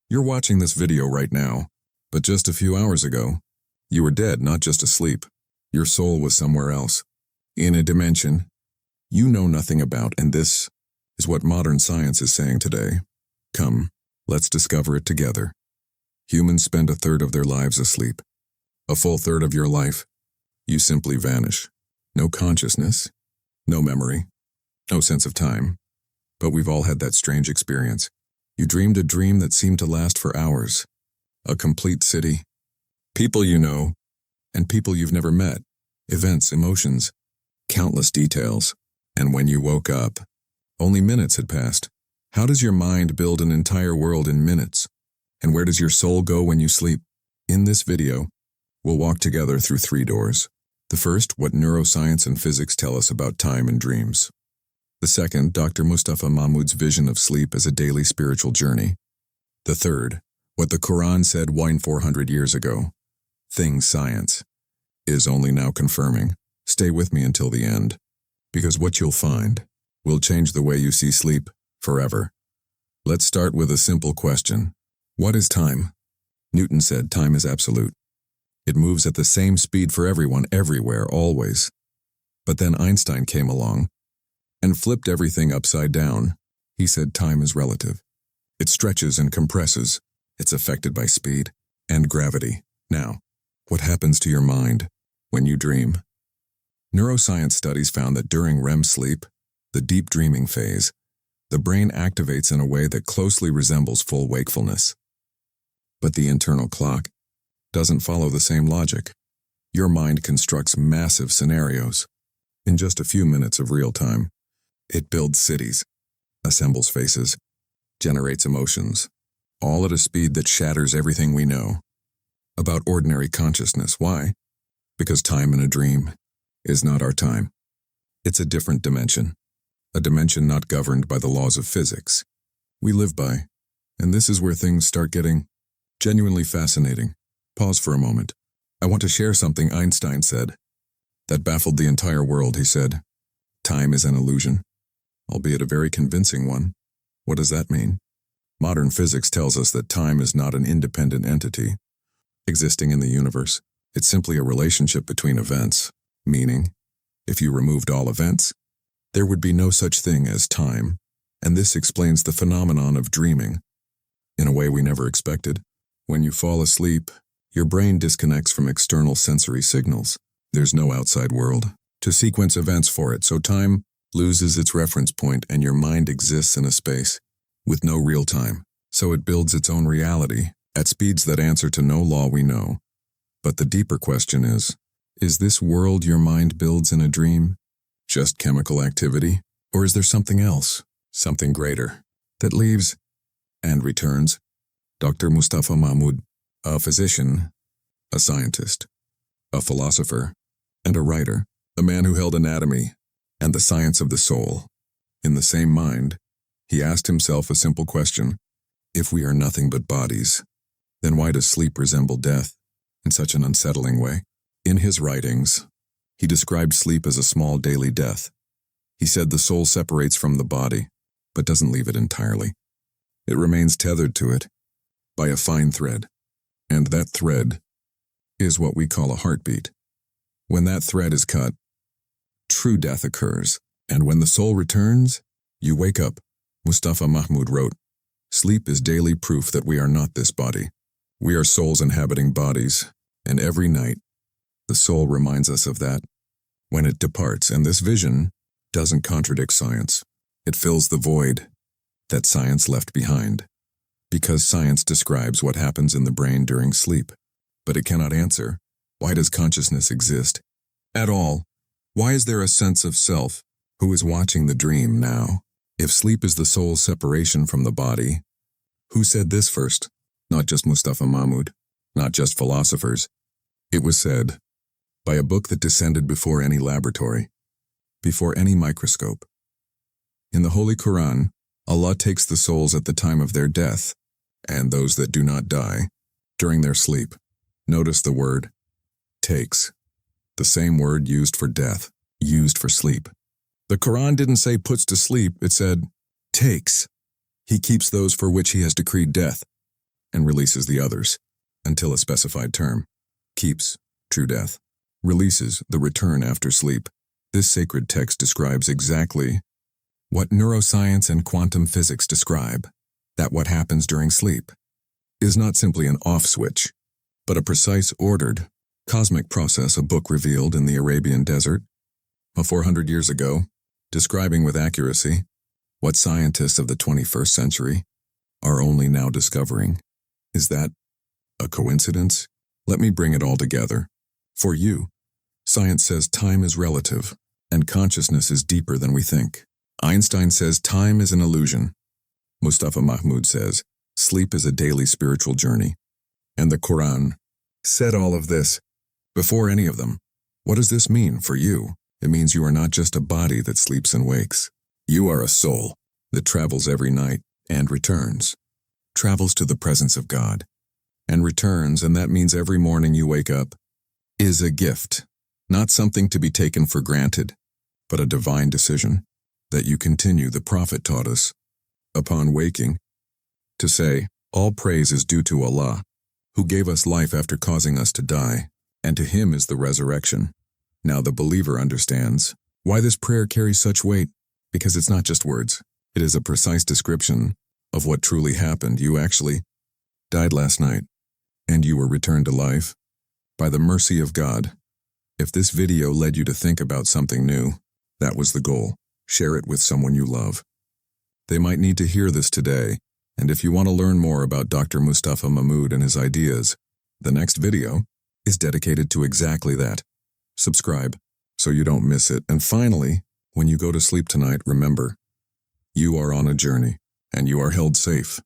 You're watching this video right now, but just a few hours ago, you were dead, not just asleep. Your soul was somewhere else, in a dimension you know nothing about, and this is what modern science is saying today. Come, let's discover it together. Humans spend a third of their lives asleep. A full third of your life, you simply vanish. No consciousness, no memory, no sense of time. But we've all had that strange experience. You dreamed a dream that seemed to last for hours. A complete city, people you know, and people you've never met, events, emotions, countless details. And when you woke up, only minutes had passed. How does your mind build an entire world in minutes? And where does your soul go when you sleep? In this video, we'll walk together through 3 doors. The first, what neuroscience and physics tell us about time and dreams. The second, Dr. Mustafa Mahmoud's vision of sleep as a daily spiritual journey. The third, what the Qur'an said 400 years ago. Things science is only now confirming. Stay with me until the end, because what you'll find will change the way you see sleep forever. Let's start with a simple question. What is time? Newton said time is absolute. It moves at the same speed for everyone, everywhere, always. But then Einstein came along and flipped everything upside down. He said time is relative. It stretches and compresses. It's affected by speed and gravity. Now, what happens to your mind when you dream? Neuroscience studies found that during REM sleep, the deep dreaming phase, the brain activates in a way that closely resembles full wakefulness. But the internal clock doesn't follow the same logic. Your mind constructs massive scenarios. In just a few minutes of real time, it builds cities, assembles faces, generates emotions, all at a speed that shatters everything we know about ordinary consciousness. Why? Because time in a dream is not our time. It's a different dimension, a dimension not governed by the laws of physics we live by. And this is where things start getting genuinely fascinating. Pause for a moment. I want to share something Einstein said that baffled the entire world. He said, "Time is an illusion," albeit a very convincing one. What does that mean? Modern physics tells us that time is not an independent entity existing in the universe. It's simply a relationship between events, meaning, if you removed all events, there would be no such thing as time, and this explains the phenomenon of dreaming in a way we never expected. When you fall asleep, your brain disconnects from external sensory signals. There's no outside world to sequence events for it, so time loses its reference point and your mind exists in a space with no real time. So it builds its own reality at speeds that answer to no law we know. But the deeper question is this world your mind builds in a dream just chemical activity? Or is there something else, something greater, that leaves and returns? Dr. Mustafa Mahmoud, a physician, a scientist, a philosopher, and a writer, a man who held anatomy and the science of the soul in the same mind, he asked himself a simple question. If we are nothing but bodies, then why does sleep resemble death in such an unsettling way? In his writings, he described sleep as a small daily death. He said the soul separates from the body, but doesn't leave it entirely. It remains tethered to it by a fine thread, and that thread is what we call a heartbeat. When that thread is cut, true death occurs, and when the soul returns, you wake up. Mustafa Mahmoud wrote, "Sleep is daily proof that we are not this body. We are souls inhabiting bodies, and every night, the soul reminds us of that when it departs, and this vision doesn't contradict science. It fills the void that science left behind, because science describes what happens in the brain during sleep, but it cannot answer, why does consciousness exist at all? Why is there a sense of self who is watching the dream now? If sleep is the soul's separation from the body, who said this first? Not just Mustafa Mahmoud, not just philosophers. It was said by a book that descended before any laboratory, before any microscope. In the Holy Qur'an, Allah takes the souls at the time of their death, and those that do not die during their sleep. Notice the word takes, the same word used for death, used for sleep. The Qur'an didn't say puts to sleep, it said takes. He keeps those for which he has decreed death. and releases the others, until a specified term. Keeps, true death. Releases, the return after sleep. This sacred text describes exactly what neuroscience and quantum physics describe, that what happens during sleep is not simply an off switch, but a precise, ordered, cosmic process. A book revealed in the Arabian desert 400 years ago, describing with accuracy what scientists of the 21st century are only now discovering. Is that a coincidence? Let me bring it all together. For you, science says time is relative, and consciousness is deeper than we think. Einstein says time is an illusion. Mustafa Mahmoud says sleep is a daily spiritual journey. And the Qur'an said all of this before any of them. What does this mean for you? It means you are not just a body that sleeps and wakes. You are a soul that travels every night and returns. Travels to the presence of God and returns, and that means every morning you wake up is a gift, not something to be taken for granted, but a divine decision that you continue. The Prophet taught us, upon waking, to say, all praise is due to Allah, who gave us life after causing us to die, and to Him is the resurrection. Now the believer understands why this prayer carries such weight, because it's not just words. It is a precise description of what truly happened. You actually died last night, and you were returned to life by the mercy of God. If this video led you to think about something new, that was the goal. Share it with someone you love. They might need to hear this today, and if you want to learn more about Dr. Mustafa Mahmoud and his ideas, the next video is dedicated to exactly that. Subscribe so you don't miss it. And finally, when you go to sleep tonight, remember, you are on a journey, and you are held safe